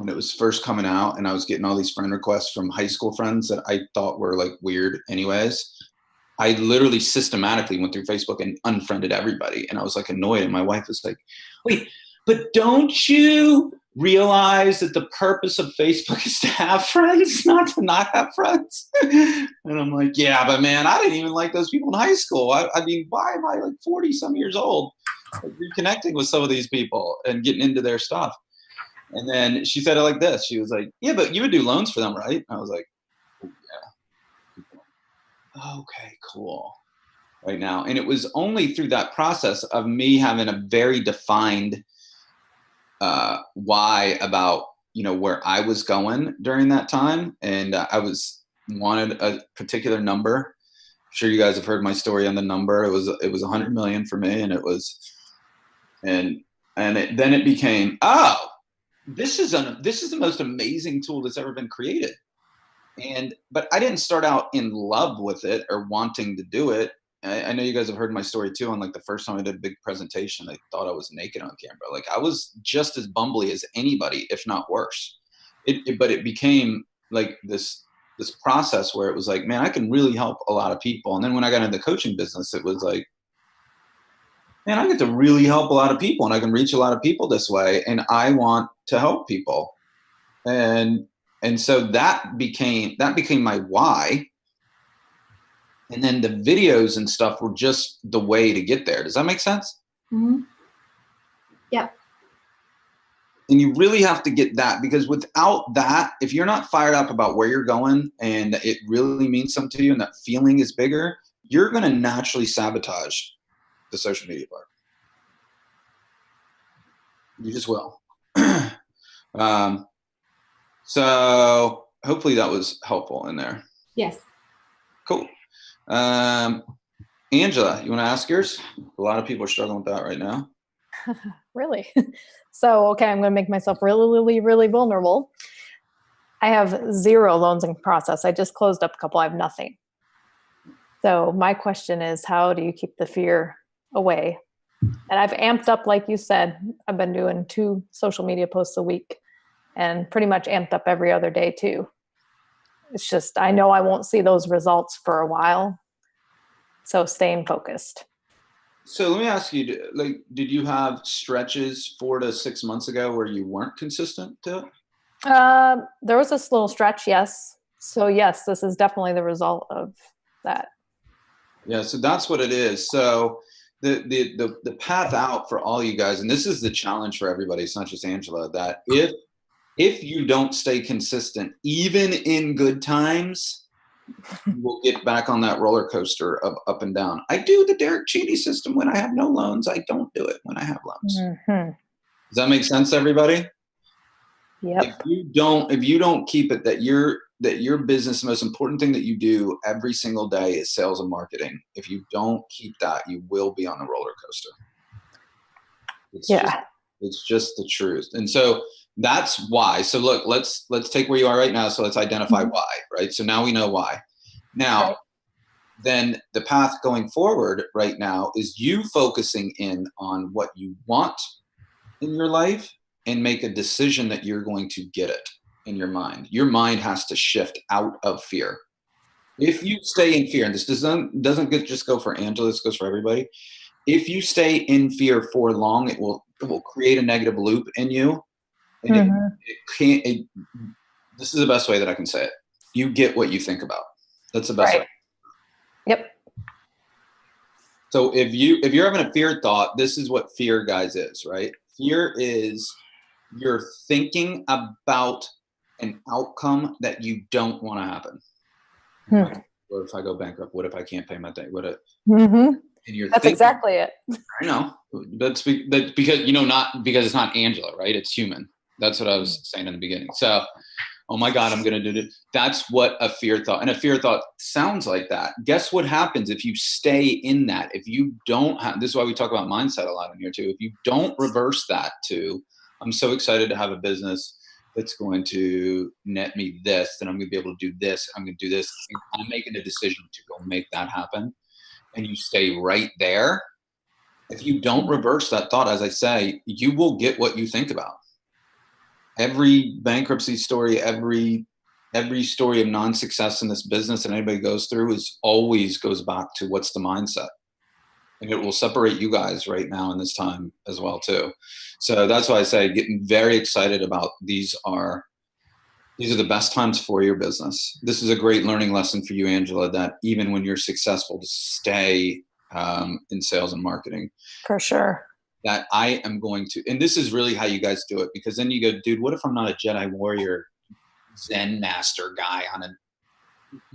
it was first coming out, and I was getting all these friend requests from high school friends that I thought were like weird anyways, I literally systematically went through Facebook and unfriended everybody. And I was like annoyed. And my wife was like, wait, but don't you realize that the purpose of Facebook is to have friends, not to not have friends. And I'm like, yeah, but man, I didn't even like those people in high school. I mean, why am I like 40 some years old, like, reconnecting with some of these people and getting into their stuff? And then she said it like this. She was like, yeah, but you would do loans for them, right? I was like, oh, yeah. Okay, cool. Right now. And it was only through that process of me having a very defined why about, you know, where I was going during that time. And I wanted a particular number. I'm sure you guys have heard my story on the number. It was 100 million for me. And it was, then it became, oh, this is the most amazing tool that's ever been created. But I didn't start out in love with it or wanting to do it. I know you guys have heard my story too. On like the first time I did a big presentation, I thought I was naked on camera. Like I was just as bumbly as anybody, if not worse. But it became like this process where it was like, man, I can really help a lot of people. And then when I got into the coaching business, it was like, man, I get to really help a lot of people, and I can reach a lot of people this way. And I want to help people. And so that became my why. And then the videos and stuff were just the way to get there. Does that make sense? Mm-hmm. Yep. And you really have to get that, because without that, if you're not fired up about where you're going and it really means something to you and that feeling is bigger, you're going to naturally sabotage the social media part. You just will. So hopefully that was helpful in there. Yes. Cool. Angela, you want to ask yours? A lot of people are struggling with that right now. Really? So, okay, I'm going to make myself really, really vulnerable. I have 0 loans in process. I just closed up a couple. I have nothing. So my question is, how do you keep the fear away? And I've amped up, like you said, I've been doing 2 social media posts a week and pretty much amped up every other day too. It's just, I know I won't see those results for a while. So staying focused. So let me ask you, like, did you have stretches 4 to 6 months ago where you weren't consistent to it? There was this little stretch, yes. So yes, this is definitely the result of that. Yeah, so that's what it is. So the path out for all you guys, and this is the challenge for everybody, it's not just Angela, that if you don't stay consistent, even in good times, you will get back on that roller coaster of up and down. I do the Deryck Cheney system when I have no loans. I don't do it when I have loans. Mm-hmm. Does that make sense, everybody? Yep. If you don't keep it, that your business, the most important thing that you do every single day is sales and marketing. If you don't keep that, you will be on the roller coaster. It's just the truth. And so that's why. So look, let's take where you are right now. So let's identify why, right? So now we know why. Now, then the path going forward right now is you focusing in on what you want in your life and make a decision that you're going to get it in your mind. Your mind has to shift out of fear. If you stay in fear, and this doesn't just go for Angela, this goes for everybody. If you stay in fear for long, it will create a negative loop in you. And this is the best way that I can say it. You get what you think about. That's the best way. Yep. So if you're having a fear thought, this is what fear, guys, is, right? Fear is you're thinking about an outcome that you don't want to happen. What if I go bankrupt? What if I can't pay my thing? That's exactly it. I know. That's because, not because it's not Angela, right? It's human. That's what I was saying in the beginning. So, oh my God, I'm going to do it. That's what a fear thought. And a fear thought sounds like that. Guess what happens if you stay in that? If you don't have, this is why we talk about mindset a lot in here too. If you don't reverse that to, I'm so excited to have a business that's going to net me this, then I'm going to be able to do this. I'm going to do this. I'm making a decision to go make that happen. And you stay right there. If you don't reverse that thought, as I say, you will get what you think about. Every bankruptcy story, every story of non-success in this business that anybody goes through always goes back to what's the mindset. And it will separate you guys right now in this time as well too. So that's why I say getting very excited about these are the best times for your business. This is a great learning lesson for you, Angela, that even when you're successful, to stay in sales and marketing. For sure. That I am going to, and this is really how you guys do it, because then you go, dude, what if I'm not a Jedi warrior, Zen master guy on a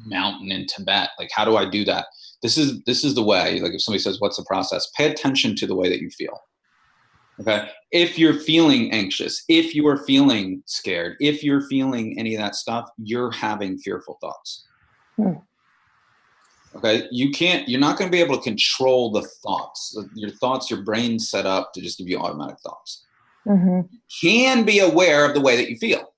mountain in Tibet? Like, how do I do that? This is the way. Like, if somebody says, what's the process? Pay attention to the way that you feel. Okay. If you're feeling anxious, if you are feeling scared, if you're feeling any of that stuff, you're having fearful thoughts. Okay. You're not going to be able to control the thoughts. Your thoughts, your brain's set up to just give you automatic thoughts. You can be aware of the way that you feel.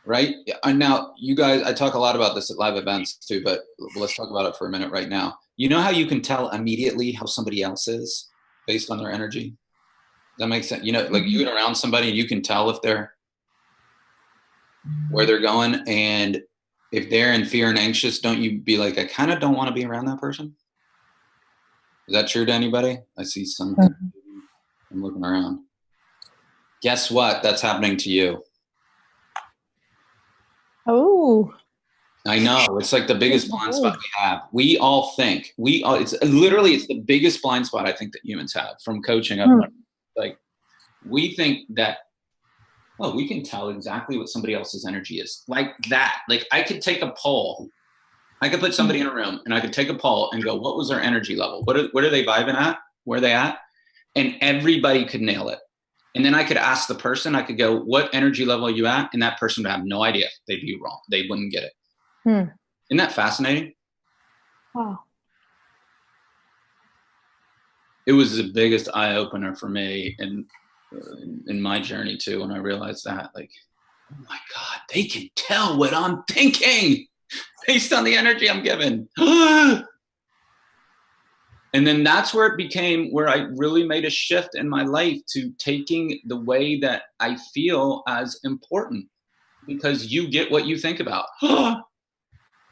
Right. And now you guys, I talk a lot about this at live events too, but let's talk about it for a minute right now. You know how you can tell immediately how somebody else is based on their energy? Does that make sense? You know, like you get around somebody and you can tell if they're where they're going, and if they're in fear and anxious, don't you be like, I kind of don't want to be around that person? Is that true to anybody? I see some. I'm looking around. Guess what? That's happening to you. Oh. I know. It's like the biggest blind spot we have. We all think it's the biggest blind spot I think that humans have from coaching. Like, we think that, oh, we can tell exactly what somebody else's energy is, like that. Like, I could take a poll. I could put somebody in a room and I could take a poll and go, what was their energy level? What are they vibing at? Where are they at? And everybody could nail it. And then I could ask the person, I could go, what energy level are you at? And that person would have no idea. They'd be wrong. They wouldn't get it. Isn't that fascinating? Wow. It was the biggest eye opener for me in my journey too, when I realized that, like, oh my God, they can tell what I'm thinking based on the energy I'm given. And then that's where it became, where I really made a shift in my life to taking the way that I feel as important, because you get what you think about.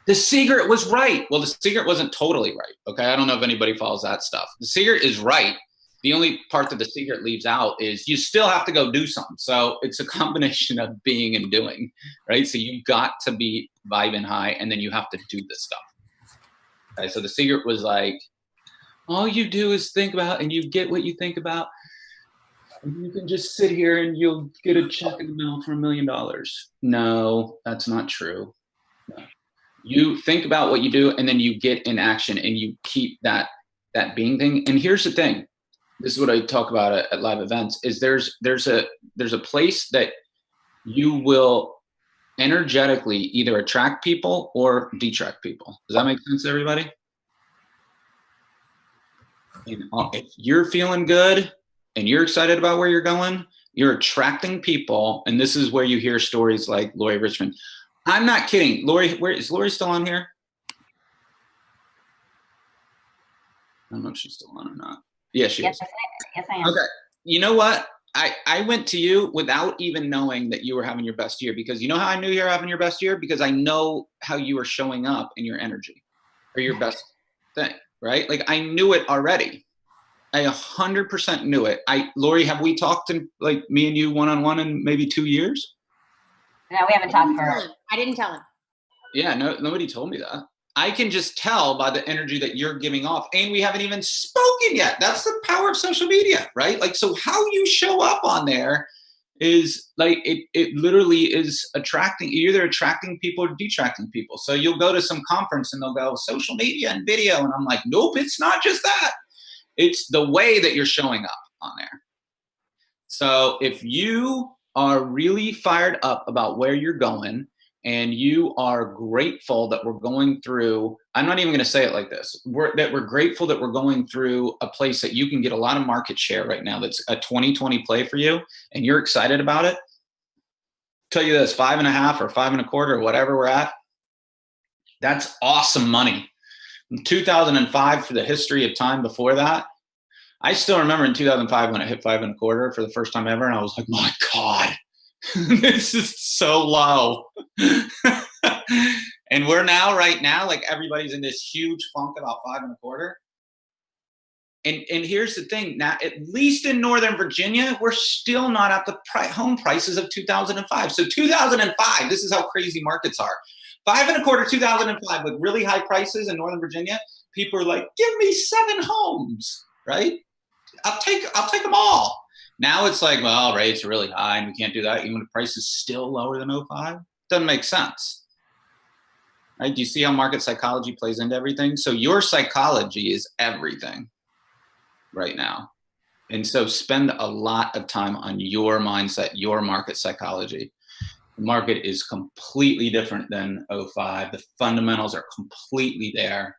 The secret was right. Well, the secret wasn't totally right. Okay. I don't know if anybody follows that stuff. The secret is right. The only part that the secret leaves out is you still have to go do something. So it's a combination of being and doing, right? So you've got to be vibing high, and then you have to do this stuff. Okay. So the secret was like, all you do is think about, and you get what you think about. And you can just sit here and you'll get a check in the mail for $1 million. No, that's not true. No. You think about what you do, and then you get in action, and you keep that being thing. And here's the thing. This is what I talk about at live events, is there's a place that you will energetically either attract people or detract people. Does that make sense to everybody? If you're feeling good and you're excited about where you're going, you're attracting people. And this is where you hear stories like Lori Richmond. I'm not kidding. Lori, where is Lori still on here? I don't know if she's still on or not. Yeah, she is. Yes, I am. Okay. You know what? I went to you without even knowing that you were having your best year, because you know how I knew you were having your best year? Because I know how you were showing up in your energy, or your best thing, right? Like, I knew it already. I 100% knew it. Lori, have we talked in, like, me and you one-on-one in maybe 2 years? No, we haven't talked for. I didn't tell him. Yeah, no, nobody told me that. I can just tell by the energy that you're giving off, and we haven't even spoken yet. That's the power of social media, right? Like, so how you show up on there is like, it literally is attracting, you're either attracting people or detracting people. So you'll go to some conference and they'll go social media and video. And I'm like, nope, it's not just that. It's the way that you're showing up on there. So if you are really fired up about where you're going, and you are grateful that we're going through, I'm not even going to say it like this, that we're grateful that we're going through a place that you can get a lot of market share right now, that's a 2020 play for you, and you're excited about it. Tell you this, 5.5 or 5.25 or whatever we're at, that's awesome money. In 2005, for the history of time before that, I still remember in 2005 when I hit 5.25 for the first time ever, and I was like, my God, this is so low. And we're now, right now, like everybody's in this huge funk about 5.25. And here's the thing. Now, at least in Northern Virginia, we're still not at the home prices of 2005. So 2005, this is how crazy markets are. 5.25, 2005 with really high prices in Northern Virginia. People are like, give me 7 homes, right? I'll take them all. Now it's like, well, rates are really high and we can't do that. Even when the price is still lower than 05. Doesn't make sense. Right? Do you see how market psychology plays into everything? So your psychology is everything right now. And so spend a lot of time on your mindset, your market psychology. The market is completely different than 05. The fundamentals are completely there.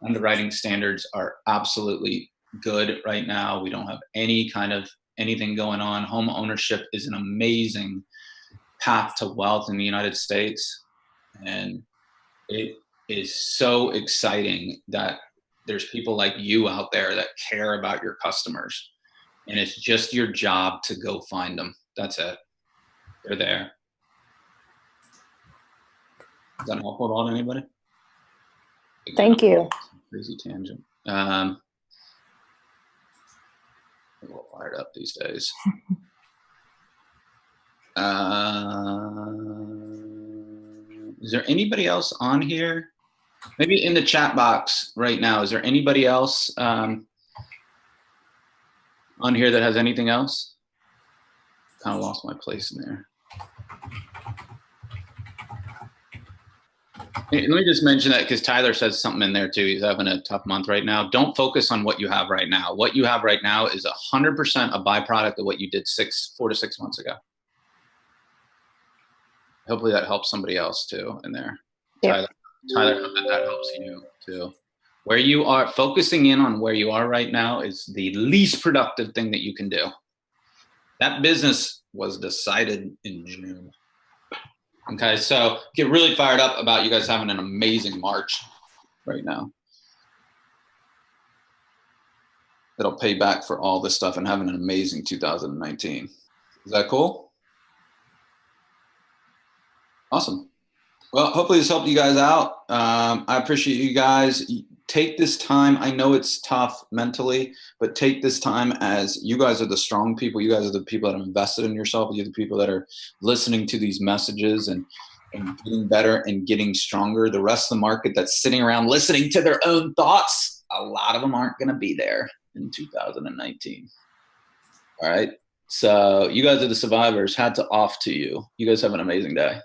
Underwriting standards are absolutely good right now. We don't have any kind of anything going on. Home ownership is an amazing path to wealth in the United States. And it is so exciting that there's people like you out there that care about your customers. And it's just your job to go find them. That's it. They're there. Does that help at all to anybody? Again, Thank you. Crazy tangent. I'm a little fired up these days. Is there anybody else on here? Maybe in the chat box right now, is there anybody else on here that has anything else? Kind of lost my place in there. Hey, let me just mention that because Tyler says something in there too. He's having a tough month right now. Don't focus on what you have right now. What you have right now is 100% a byproduct of what you did 4 to 6 months ago. Hopefully that helps somebody else too in there. Yep. Tyler, hope that helps you too. Where you are, focusing in on where you are right now is the least productive thing that you can do. That business was decided in June. Okay, so get really fired up about you guys having an amazing March right now. It'll pay back for all this stuff and having an amazing 2019. Is that cool? Awesome. Well, hopefully this helped you guys out. I appreciate you guys. Take this time. I know it's tough mentally, but take this time as you guys are the strong people. You guys are the people that have invested in yourself. You're the people that are listening to these messages and getting better and getting stronger. The rest of the market that's sitting around listening to their own thoughts, a lot of them aren't going to be there in 2019. All right. So you guys are the survivors. Hats off to you. You guys have an amazing day.